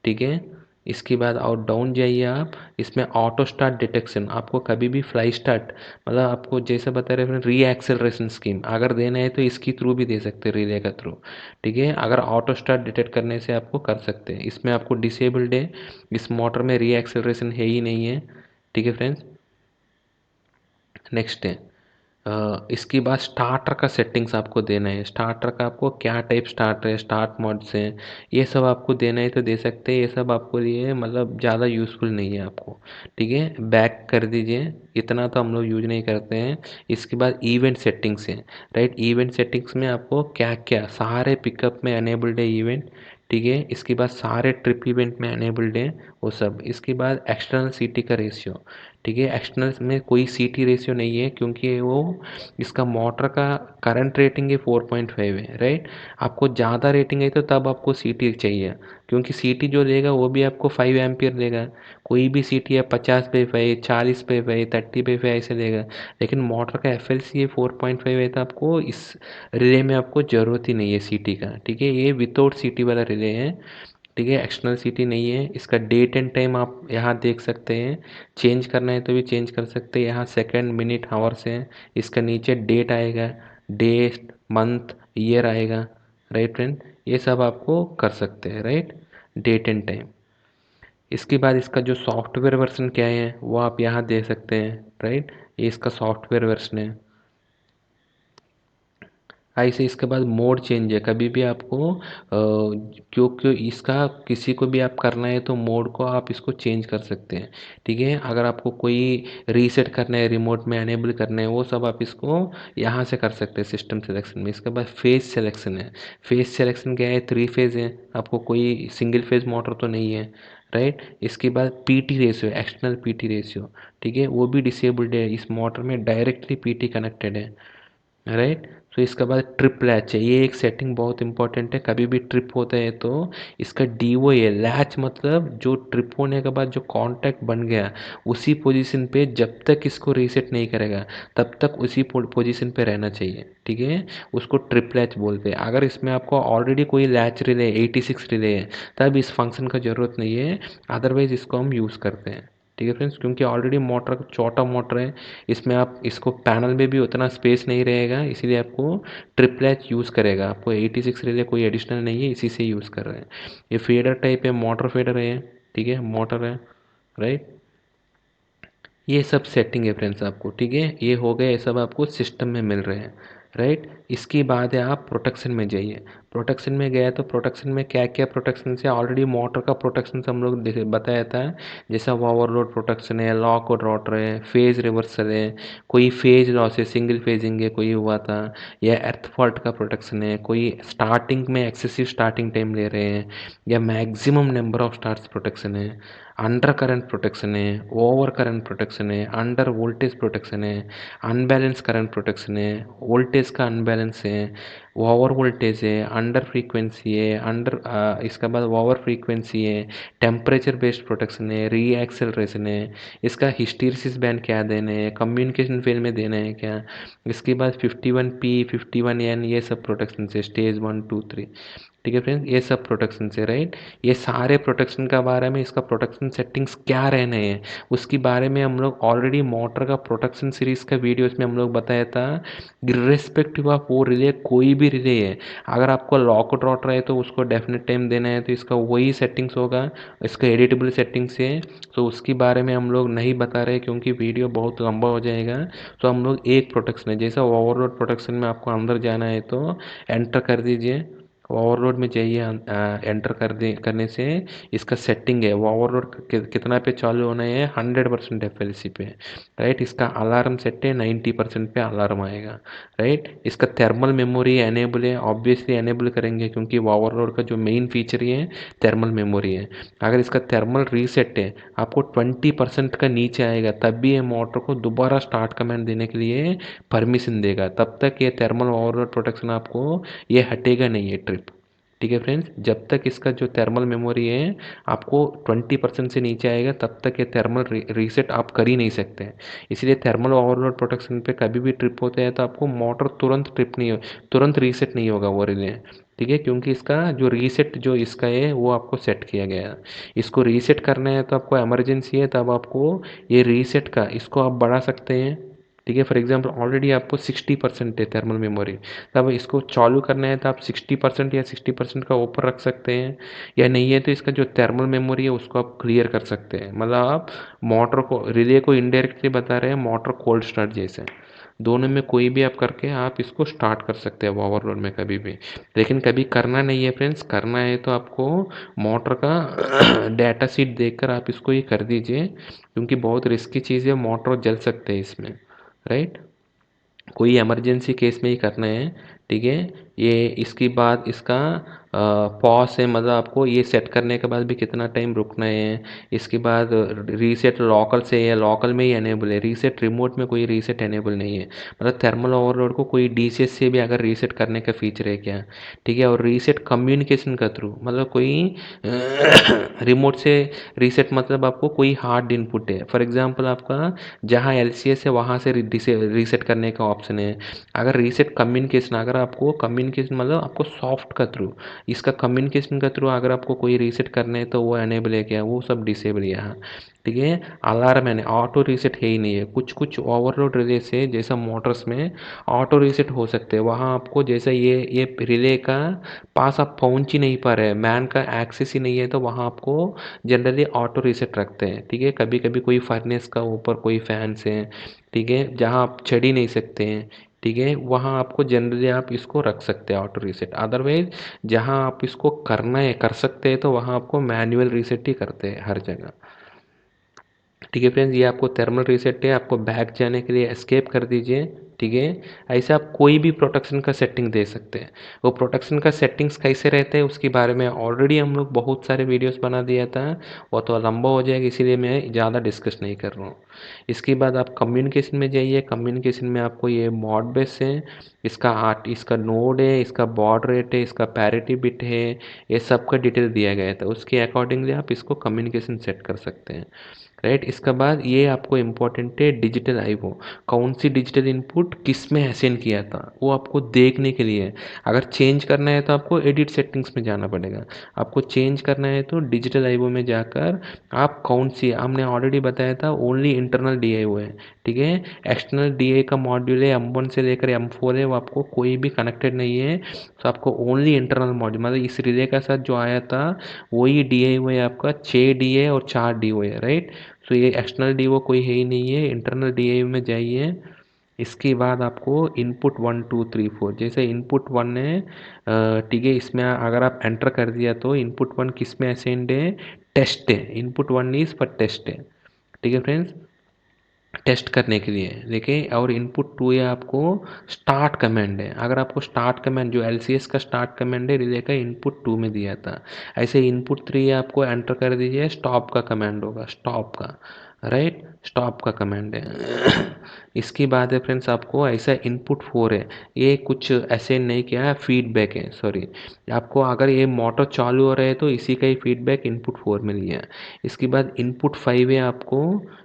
ठीक है। इसके बाद और डाउन जाइए आप, इसमें ऑटो स्टार्ट डिटेक्शन, आपको कभी भी फ्लाई स्टार्ट, मतलब आपको जैसे बता रहे हैं री एक्सेलरेशन स्कीम अगर देना है तो इसकी थ्रू भी दे सकते हैं, रिले का थ्रू, ठीक है। अगर ऑटो स्टार्ट डिटेक्ट करने से आपको कर सकते हैं। इसमें आपको डिसेबल्ड है, इस मोटर में री एक्सेलरेशन है ही नहीं है, ठीक है फ्रेंड्स। नेक्स्ट है इसके बाद स्टार्टर का सेटिंग्स आपको देना है। स्टार्टर का आपको क्या टाइप स्टार्टर है, स्टार्ट मोड्स हैं, ये सब आपको देना है तो दे सकते हैं। ये सब आपको लिए मतलब ज़्यादा यूज़फुल नहीं है आपको, ठीक है, बैक कर दीजिए, इतना तो हम लोग यूज नहीं करते हैं। इसके बाद इवेंट सेटिंग्स हैं, राइट, इवेंट सेटिंग्स में आपको क्या क्या सारे पिकअप में अनेबल्ड है इवेंट, ठीक है। इसके बाद सारे ट्रिप इवेंट में अनेबल्ड है वो सब। इसके बाद एक्सटर्नल सीटी का रेशियो, ठीक है, एक्सटर्नल में कोई सीटी रेशियो नहीं है क्योंकि वो इसका मोटर का करंट रेटिंग है 4.5 है, राइट। आपको ज़्यादा रेटिंग है तो तब आपको सीटी चाहिए, क्योंकि सीटी जो देगा वो भी आपको 5 एम्पियर देगा। कोई भी सीटी है 50 पे 5, 40 पे 5, 30 पे 5 ऐसे देगा, लेकिन मोटर का एफ एल सी है 4.5 है, तो आपको इस रिले में आपको ज़रूरत ही नहीं है सीटी का, ठीक है। ये विदाउट सीटी वाला रिले है, ठीक है, एक्सटर्नल सीटी नहीं है। इसका डेट एंड टाइम आप यहाँ देख सकते हैं, चेंज करना है तो भी चेंज कर सकते हैं। यहाँ सेकंड मिनट हावर्स है, इसका नीचे डेट आएगा, डेट मंथ ईयर आएगा, राइट फ्रेंड, ये सब आपको कर सकते हैं, राइट, डेट एंड टाइम। इसके बाद इसका जो सॉफ्टवेयर वर्जन क्या है वो आप यहाँ दे सकते हैं, राइट, ये इसका सॉफ्टवेयर वर्जन है। ऐसे इसके बाद मोड चेंज है, कभी भी आपको क्योंकि इसका किसी को भी आप करना है तो मोड को आप इसको चेंज कर सकते हैं, ठीक है। अगर आपको कोई रीसेट करना है, रिमोट में अनेबल करना है, वो सब आप इसको यहाँ से कर सकते हैं सिस्टम सिलेक्शन में। इसके बाद फेज सिलेक्शन है, फेज सिलेक्शन क्या है, 3 फेज है, आपको कोई सिंगल फेज मोटर तो नहीं है, राइट। इसके बाद PT ratio, external PT ratio, ठीक है, वो भी डिसेबल्ड है, इस मोटर में डायरेक्टली पीटी कनेक्टेड है, राइट। तो इसके बाद ट्रिप लैच है, ये एक सेटिंग बहुत इंपॉर्टेंट है। कभी भी ट्रिप होता है तो इसका डी ओ है, लैच मतलब जो ट्रिप होने के बाद जो कांटेक्ट बन गया उसी पोजीशन पे जब तक इसको रीसेट नहीं करेगा तब तक उसी पोजीशन पे रहना चाहिए, ठीक है, उसको ट्रिप लैच बोलते हैं। अगर इसमें आपको ऑलरेडी कोई लैच रिले 86 रिले है तब इस फंक्शन का ज़रूरत नहीं है, अदरवाइज इसको हम यूज़ करते हैं, ठीक है फ्रेंड्स, क्योंकि ऑलरेडी मोटर छोटा मोटर है, इसमें आप इसको पैनल में भी उतना स्पेस नहीं रहेगा, इसीलिए आपको ट्रिपलेट यूज़ करेगा। आपको 86 रिले कोई एडिशनल नहीं है, इसी से यूज़ कर रहे हैं। ये फीडर टाइप है, मोटर फीडर है, ठीक है, मोटर है, राइट। ये सब सेटिंग है फ्रेंड्स आपको, ठीक है, ये हो गए, ये सब आपको सिस्टम में मिल रहे हैं, राइट। इसकी बात है आप प्रोटेक्शन में जाइए। प्रोटेक्शन में गया तो प्रोटेक्शन में क्या क्या प्रोटेक्शन से, ऑलरेडी मोटर का प्रोटेक्शन से हम लोग बताया था, जैसा ओवरलोड प्रोटेक्शन है, लॉक और रोटर है, फेज रिवर्सल है, कोई फेज लॉस है, सिंगल फेजिंग है कोई हुआ था, या अर्थ फॉल्ट का प्रोटेक्शन है, कोई स्टार्टिंग में एक्सेसिव स्टार्टिंग टाइम ले रहे हैं, या maximum number of starts protection है, अंडर करंट प्रोटेक्शन है, ओवर करंट प्रोटेक्शन है, अंडर वोल्टेज प्रोटेक्शन है, अनबैलेंस करंट प्रोटेक्शन है, वोल्टेज का अनबैलेंस है, ओवर वोल्टेज है, अंडर फ्रीक्वेंसी है, इसके बाद ओवर फ्रीक्वेंसी है, टेम्परेचर बेस्ड प्रोटेक्शन है, री एक्सेलरेशन है, इसका हिस्टीरिसिस बैंड क्या देना है, कम्युनिकेशन फेल में देना है क्या, इसके बाद 51P 51N ये सब प्रोटेक्शन है, स्टेज 1 2 3, ठीक है फ्रेंड्स, ये सब प्रोटेक्शन से, राइट। ये सारे प्रोटेक्शन का बारे में, इसका प्रोटेक्शन सेटिंग्स क्या रहने हैं उसके बारे में हम लोग ऑलरेडी मोटर का प्रोटेक्शन सीरीज का वीडियोस में हम लोग बताया था। इर्रेस्पेक्टिव ऑफ वो रिले, कोई भी रिले है, अगर आपको लॉकआउट रोटर है तो उसको डेफिनेट टाइम देना है तो इसका वही सेटिंग्स होगा, इसका एडिटेबल सेटिंग्स है, तो उसके बारे में हम लोग नहीं बता रहे क्योंकि वीडियो बहुत लंबा हो जाएगा। तो हम लोग एक प्रोटेक्शन है, जैसा ओवरलोड प्रोटेक्शन में आपको अंदर जाना है तो एंटर कर दीजिए, ओवरलोड में जाइए, एंटर करने से इसका सेटिंग है वो ओवरलोड कितना पे चालू होना है, 100% एफएलसी पे, राइट। इसका अलार्म सेट है 90% पे अलार्म आएगा, राइट। इसका थर्मल मेमोरी एनेबल है, ऑब्वियसली एनेबल करेंगे क्योंकि वो ओवरलोड का जो मेन फीचर ही है थर्मल मेमोरी है। अगर इसका थर्मल रीसेट है आपको 20% का नीचे आएगा तब भी ये मोटर को दोबारा स्टार्ट कमांड देने के लिए परमिशन देगा, तब तक ये थर्मल ओवरलोड प्रोटेक्शन आपको ये हटेगा नहीं है ट्रिप। ठीक है फ्रेंड्स, जब तक इसका जो थर्मल मेमोरी है आपको 20% से नीचे आएगा तब तक ये थर्मल रीसेट आप कर ही नहीं सकते हैं। इसलिए थर्मल ओवरलोड प्रोटेक्शन पे कभी भी ट्रिप होते हैं तो आपको मोटर तुरंत ट्रिप नहीं हो, तुरंत रीसेट नहीं होगा वो रिले। ठीक है, क्योंकि इसका जो रीसेट जो इसका है वो आपको सेट किया गया है। इसको रीसेट करना है तो आपको इमरजेंसी है तब आपको ये रीसेट का इसको आप बढ़ा सकते हैं। ठीक है, फॉर एग्जांपल ऑलरेडी आपको 60% है थर्मल मेमोरी, तब इसको चालू करना है तो आप 60% या 60% का ऊपर रख सकते हैं, या नहीं है तो इसका जो थर्मल मेमोरी है उसको आप क्लियर कर सकते हैं। मतलब आप मोटर को रिले को इनडायरेक्टली बता रहे हैं मोटर कोल्ड स्टार्ट जैसे, दोनों में कोई भी आप करके आप इसको स्टार्ट कर सकते हैं ओवरलोड में कभी भी। लेकिन कभी करना नहीं है फ्रेंड्स, करना है तो आपको मोटर का डाटा शीट देखकर आप इसको ये कर दीजिए, क्योंकि बहुत रिस्की चीज़ है, मोटर जल सकते हैं इसमें, राइट। कोई इमरजेंसी केस में ही करना है। ठीक है, ये इसके बाद इसका पॉज है, मतलब आपको ये सेट करने के बाद भी कितना टाइम रुकना है। इसके बाद रीसेट लोकल से या लोकल में ही एनेबल है, रीसेट रिमोट में कोई रीसेट एनेबल नहीं है। मतलब थर्मल ओवरलोड को कोई डीसीएस से भी अगर रीसेट करने का फीचर है क्या। ठीक है, और रीसेट कम्युनिकेशन का थ्रू, मतलब कोई रिमोट से रीसेट, मतलब आपको कोई हार्ड इनपुट है, फॉर एग्जांपल आपका जहाँ एलसीएस है वहाँ से रीसेट करने का ऑप्शन है। अगर रीसेट कम्युनिकेशन, अगर आपको कम्युनिकेशन मतलब आपको सॉफ्ट का थ्रू, इसका कम्युनिकेशन का थ्रू अगर आपको कोई रीसेट करना है तो वो एनेबल है क्या, वो सब डिसेबल है यहाँ। ठीक है, अलार्म है, ऑटो रीसेट है ही नहीं है। कुछ कुछ ओवरलोड रिले से जैसा मोटर्स में ऑटो रीसेट हो सकते हैं, वहाँ आपको जैसा ये रिले का पास आप पहुँच ही नहीं पा रहे, मैन का एक्सेस ही नहीं है, तो वहाँ आपको जनरली ऑटो रीसेट रखते हैं। ठीक है, कभी कभी कोई फर्नेस का ऊपर कोई फैंस हैं, ठीक है, जहाँ आप चढ़ ही नहीं सकते हैं, ठीक है, वहाँ आपको जनरली आप इसको रख सकते हैं ऑटो रीसेट। अदरवाइज जहाँ आप इसको करना है कर सकते हैं तो वहाँ आपको मैनुअल रीसेट ही करते हैं हर जगह। ठीक है फ्रेंड्स, ये आपको थर्मल रीसेट है, आपको बैक जाने के लिए एस्केप कर दीजिए। ठीक है, ऐसे आप कोई भी प्रोटेक्शन का सेटिंग दे सकते हैं। वो प्रोटेक्शन का सेटिंग्स कैसे रहते हैं उसके बारे में ऑलरेडी हम लोग बहुत सारे वीडियोस बना दिया था, वो तो लंबा हो जाएगा इसीलिए मैं ज़्यादा डिस्कस नहीं कर रहा हूँ। इसके बाद आप कम्युनिकेशन में जाइए, कम्युनिकेशन में आपको ये मॉड बेस है, इसका नोड है, इसका बॉड रेट है, इसका पैरिटी बिट है, ये सब का डिटेल दिया गया था, उसके अकॉर्डिंगली आप इसको कम्युनिकेशन सेट कर सकते हैं, राइट। इसके बाद ये आपको इम्पोर्टेंट है डिजिटल आईओ, कौन सी डिजिटल इनपुट किस में असाइन किया था वो आपको देखने के लिए है। अगर चेंज करना है तो आपको एडिट सेटिंग्स में जाना पड़ेगा, आपको चेंज करना है तो डिजिटल आईओ में जाकर आप कौन सी, हमने ऑलरेडी बताया था ओनली इंटरनल डीआईओ है। ठीक है, एक्सटर्नल डीआई का मॉड्यूल है M1 से लेकर M4 है, वो आपको कोई भी कनेक्टेड नहीं है, तो आपको ओनली इंटरनल मॉड्यूल, मतलब इस रिले का साथ जो आया था वही डीआईओ है आपका, 6 डीए और 4 डीओ है, राइट। तो ये एक्सटर्नल डीओ कोई है ही नहीं है, इंटरनल डीआईओ में जाइए। इसके बाद आपको इनपुट 1 2 3 4, जैसे इनपुट 1 है, ठीक है, इसमें अगर आप एंटर कर दिया तो इनपुट 1 किस में असाइंड है, टेस्ट है, इनपुट 1 इज पर टेस्ट है। ठीक है फ्रेंड्स, टेस्ट करने के लिए देखिए। और इनपुट 2 है आपको स्टार्ट कमांड है, अगर आपको स्टार्ट कमांड जो एलसीएस का स्टार्ट कमांड है रिले का इनपुट 2 में दिया था। ऐसे इनपुट 3 है आपको एंटर कर दीजिए, स्टॉप का कमांड होगा, स्टॉप का, राइट, स्टॉप का कमांड है। इसकी बात है फ्रेंड्स, आपको ऐसा इनपुट 4 है, ये कुछ ऐसे नहीं किया है, फीडबैक है, सॉरी, आपको अगर ये मोटर चालू हो रहा है तो इसी का ही फीडबैक इनपुट 4 में लिया है। इसके बाद इनपुट 5 है आपको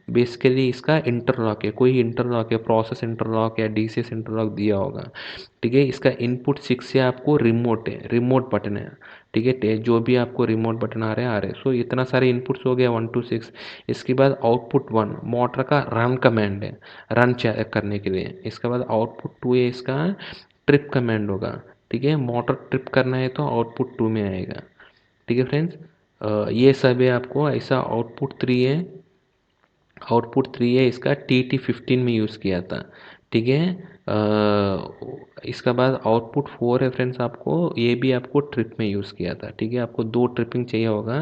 बेसिकली इसका इंटरलॉक है, कोई इंटरलॉक है, प्रोसेस इंटरलॉक या डीसीएस इंटरलॉक दिया होगा। ठीक है, इसका इनपुट 6 से आपको रिमोट है, रिमोट बटन है। ठीक है, जो भी आपको रिमोट बटन आ रहे हैं, सो इतना सारे इनपुट्स हो गया 1 2 6। इसके बाद आउटपुट 1 मोटर का रन कमांड है, रन करने के लिए। इसके बाद आउटपुट 2 है इसका ट्रिप कमांड होगा। ठीक है, मोटर ट्रिप करना है तो आउटपुट 2 में आएगा। ठीक है फ्रेंड्स, ये सब है आपको। ऐसा आउटपुट 3 है, आउटपुट 3 है इसका TT15 में यूज़ किया था। ठीक है, इसका बाद आउटपुट 4 है फ्रेंड्स, आपको ये भी आपको ट्रिप में यूज़ किया था, ठीक है। आपको 2 ट्रिपिंग चाहिए होगा,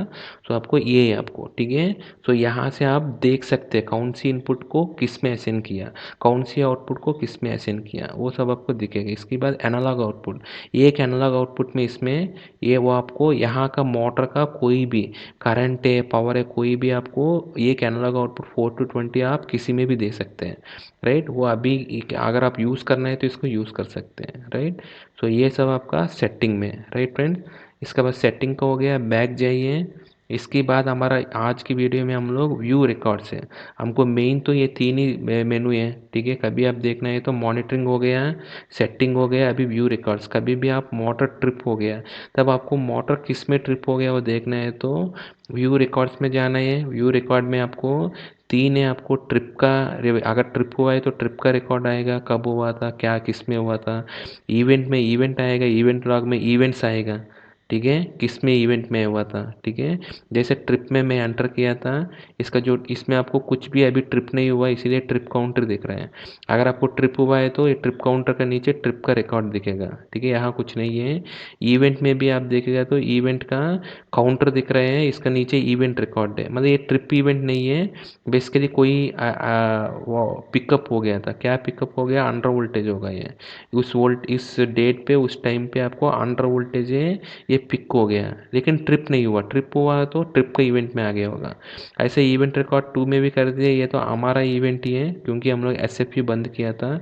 तो आपको ये है आपको, ठीक है। तो यहाँ से आप देख सकते हैं कौन सी इनपुट को किस में असाइन किया, कौन सी आउटपुट को किस में असाइन किया, वो सब आपको दिखेगा। इसके बाद एनालॉग आउटपुट, एक एनालॉग आउटपुट में इसमें ये वो आपको यहाँ का मोटर का कोई भी करंट है, पावर है, कोई भी आपको एक एनालॉग आउटपुट 4 to 20 आप किसी में भी दे सकते हैं, राइट। वो अभी अगर आप यूज़ करना है तो इसको यूज़ कर सकते हैं, राइट। सो ये सब आपका सेटिंग में है, राइट फ्रेंड्स। इसका बाद सेटिंग का हो गया, बैक जाइए। इसके बाद हमारा आज की वीडियो में हम लोग व्यू रिकॉर्ड्स है। हमको मेन तो ये 3 ही मेनू है, ठीक है। कभी आप देखना है तो मॉनिटरिंग हो गया, सेटिंग हो गया, अभी व्यू रिकॉर्ड्स। कभी भी आप मोटर ट्रिप हो गया, तब आपको मोटर किस में ट्रिप हो गया वो देखना है तो व्यू रिकॉर्ड्स में जाना है। व्यू रिकॉर्ड में आपको 3 है, आपको ट्रिप का, अगर ट्रिप हुआ है तो ट्रिप का रिकॉर्ड आएगा, कब हुआ था, क्या किस में हुआ था। इवेंट में इवेंट आएगा, इवेंट लॉग में इवेंट्स आएगा, ठीक है, किस में इवेंट में हुआ था, ठीक है। जैसे ट्रिप में मैं एंटर किया था, इसका जो इसमें आपको कुछ भी अभी ट्रिप नहीं हुआ, इसीलिए ट्रिप काउंटर दिख रहा है। अगर आपको ट्रिप हुआ है तो ये ट्रिप काउंटर के नीचे ट्रिप का रिकॉर्ड दिखेगा, ठीक है। यहाँ कुछ नहीं है। इवेंट में भी आप देखेगा तो इवेंट का काउंटर दिख रहे हैं, इसका नीचे इवेंट रिकॉर्ड है। मतलब ये ट्रिप इवेंट नहीं है, बेसिकली कोई वो पिकअप हो गया था। क्या पिकअप हो गया, अंडर वोल्टेज होगा ये। इस डेट पे उस टाइम पे आपको अंडर वोल्टेज है, ये पिक हो गया, लेकिन ट्रिप नहीं हुआ। ट्रिप हुआ तो ट्रिप का इवेंट में आ गया होगा। ऐसे इवेंट रिकॉर्ड 2 में भी कर दिए। ये तो हमारा इवेंट ही है क्योंकि हम लोग एसएफपी बंद किया था,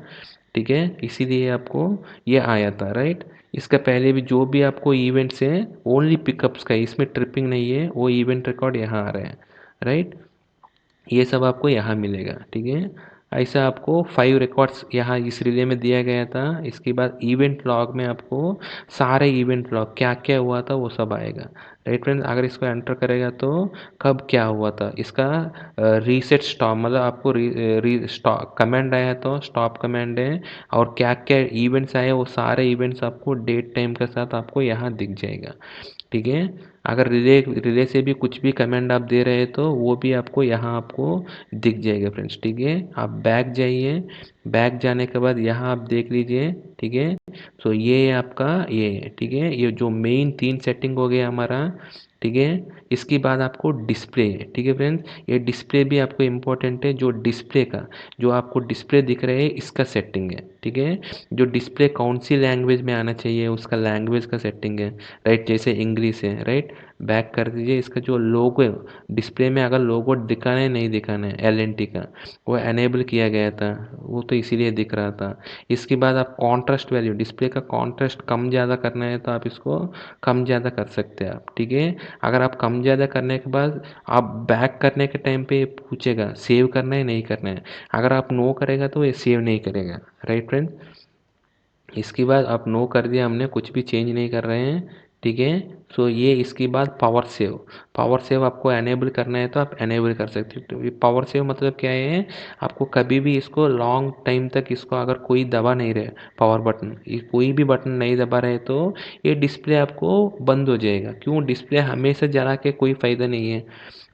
ठीक है, इसीलिए आपको ये आया था, राइट। इसका पहले भी जो भी आपको इवेंट्स हैं ओनली पिकअप्स का है, इसमें ट्रिपिंग नहीं है, वो इवेंट रिकॉर्ड यहाँ आ रहे हैं, राइट। ये सब आपको यहाँ मिलेगा, ठीक है। ऐसा आपको 5 रिकॉर्ड्स यहाँ इस रिले में दिया गया था। इसके बाद इवेंट लॉग में आपको सारे इवेंट लॉग क्या क्या हुआ था वो सब आएगा, राइट फ्रेंड्स। अगर इसको एंटर करेगा तो कब क्या हुआ था, इसका रीसेट स्टॉप, मतलब आपको री स्टॉप कमांड आया तो स्टॉप कमांड है, और क्या क्या इवेंट्स आए वो सारे इवेंट्स आपको डेट टाइम के साथ आपको यहाँ दिख जाएगा, ठीक है। अगर रिले रिले से भी कुछ भी कमांड आप दे रहे हैं तो वो भी आपको यहाँ आपको दिख जाएगा फ्रेंड्स, ठीक है। आप बैक जाइए, बैक जाने के बाद यहाँ आप देख लीजिए, ठीक है। सो ये आपका ये है, ठीक है। ये जो मेन 3 सेटिंग हो गया हमारा, ठीक है। इसके बाद आपको डिस्प्ले है, ठीक है फ्रेंड्स। ये डिस्प्ले भी आपको इम्पोर्टेंट है। जो डिस्प्ले का जो आपको डिस्प्ले दिख रहे हैं इसका सेटिंग है, ठीक है। जो डिस्प्ले कौन सी लैंग्वेज में आना चाहिए उसका लैंग्वेज का सेटिंग है, राइट। जैसे इंग्लिश है, राइट। बैक कर दीजिए। इसका जो लोगो है डिस्प्ले में, अगर लोगो दिखाना है नहीं दिखाना है एलएनटी का, वो एनेबल किया गया था, वो तो इसीलिए दिख रहा था। इसके बाद आप कॉन्ट्रास्ट वैल्यू, डिस्प्ले का कॉन्ट्रास्ट कम ज़्यादा करना है तो आप इसको कम ज़्यादा कर सकते हैं आप, ठीक है। अगर आप कम ज़्यादा करने के बाद आप बैक करने के टाइम पे पूछेगा सेव करना है नहीं करना है। अगर आप नो करेगा तो ये सेव नहीं करेगा, राइट फ्रेंड्स। इसके बाद आप नो कर दिया हमने, कुछ भी चेंज नहीं कर रहे हैं, ठीक है। सो ये इसके बाद पावर सेव, पावर सेव आपको एनेबल करना है तो आप एनेबल कर सकते हो। तो ये पावर सेव मतलब क्या है, आपको कभी भी इसको लॉन्ग टाइम तक इसको अगर कोई दबा नहीं रहे पावर बटन, ये कोई भी बटन नहीं दबा रहे तो ये डिस्प्ले आपको बंद हो जाएगा। क्यों, डिस्प्ले हमेशा जला के कोई फ़ायदा नहीं है।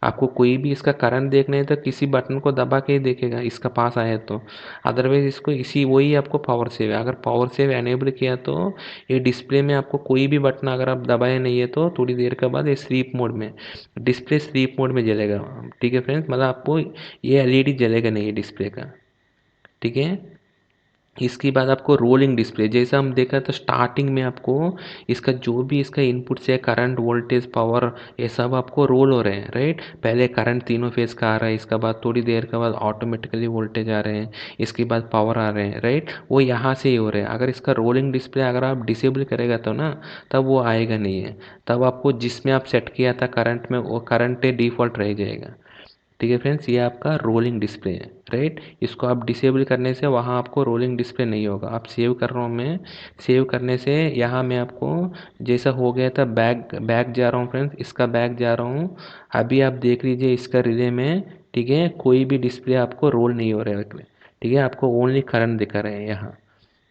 आपको कोई भी इसका करंट देखना है तो किसी बटन को दबा के ही देखेगा इसका पास आया तो, अदरवाइज इसको इसी वही आपको पावर सेव है। अगर पावर सेव एनेबल किया तो ये डिस्प्ले में आपको कोई भी बटन अगर आप दबाए नहीं है तो थोड़ी देर के बाद ये स्लीप मोड में, डिस्प्ले स्लीप मोड में जलेगा, ठीक है फ्रेंड्स। मतलब आपको ये एलईडी जलेगा नहीं है डिस्प्ले का, ठीक है। इसके बाद आपको रोलिंग डिस्प्ले, जैसा हम देखा था स्टार्टिंग में, आपको इसका जो भी इसका इनपुट से करंट वोल्टेज पावर ये सब आपको रोल हो रहे हैं, राइट। पहले करंट तीनों फेज का आ रहा है, इसके बाद थोड़ी देर के बाद ऑटोमेटिकली वोल्टेज आ रहे हैं, इसके बाद पावर आ रहे हैं, राइट। वो यहाँ से ही हो रहे हैं। अगर इसका रोलिंग डिस्प्ले अगर आप डिसेबल करेगा तो ना, तब वो आएगा नहीं है। तब आपको जिसमें आप सेट किया था करंट में वो करंट डिफ़ॉल्ट रह जाएगा, ठीक है फ्रेंड्स। ये आपका रोलिंग डिस्प्ले है, राइट। इसको आप डिसेबल करने से वहाँ आपको रोलिंग डिस्प्ले नहीं होगा। आप सेव कर रहा हूँ मैं, सेव करने से यहाँ मैं आपको जैसा हो गया था बैक बैक जा रहा हूँ फ्रेंड्स, इसका बैक जा रहा हूँ। अभी आप देख लीजिए इसका रिले में, ठीक है, कोई भी डिस्प्ले आपको रोल नहीं हो रहा है, ठीक है। आपको ओनली करंट दिखा रहे हैं यहाँ,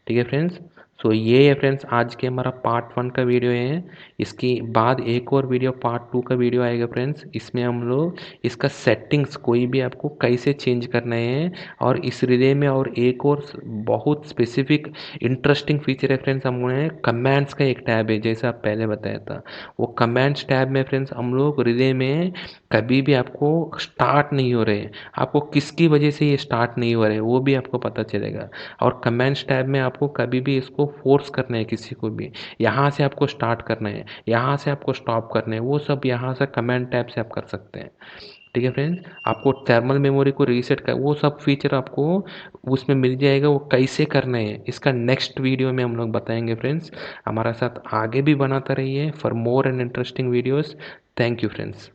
ठीक है फ्रेंड्स। सो ये है फ्रेंड्स आज के हमारा पार्ट 1 का वीडियो है। इसके बाद एक और वीडियो पार्ट 2 का वीडियो आएगा फ्रेंड्स। इसमें हम लोग इसका सेटिंग्स कोई भी आपको कैसे चेंज करना है और इस रिले में और एक और बहुत स्पेसिफिक इंटरेस्टिंग फीचर है फ्रेंड्स। हम लोगों ने कमांड्स का एक टैब है जैसा आप पहले बताया था। वो कमांड्स टैब में फ्रेंड्स हम लोग रिले में कभी भी आपको स्टार्ट नहीं हो रहे, आपको किसकी वजह से ये स्टार्ट नहीं हो रहे वो भी आपको पता चलेगा। और कमेंट्स टैब में आपको कभी भी इसको फोर्स करना है किसी को भी, यहाँ से आपको स्टार्ट करना है, यहाँ से आपको स्टॉप करना है, वो सब यहाँ से कमेंट टैब से आप कर सकते हैं। ठीक है फ्रेंड्स, आपको थर्मल मेमोरी को रीसेट कर वो सब फीचर आपको उसमें मिल जाएगा। वो कैसे करना है इसका नेक्स्ट वीडियो में हम लोग बताएंगे फ्रेंड्स। हमारा साथ आगे भी बनाता रहिए for more and interesting videos. Thank you friends.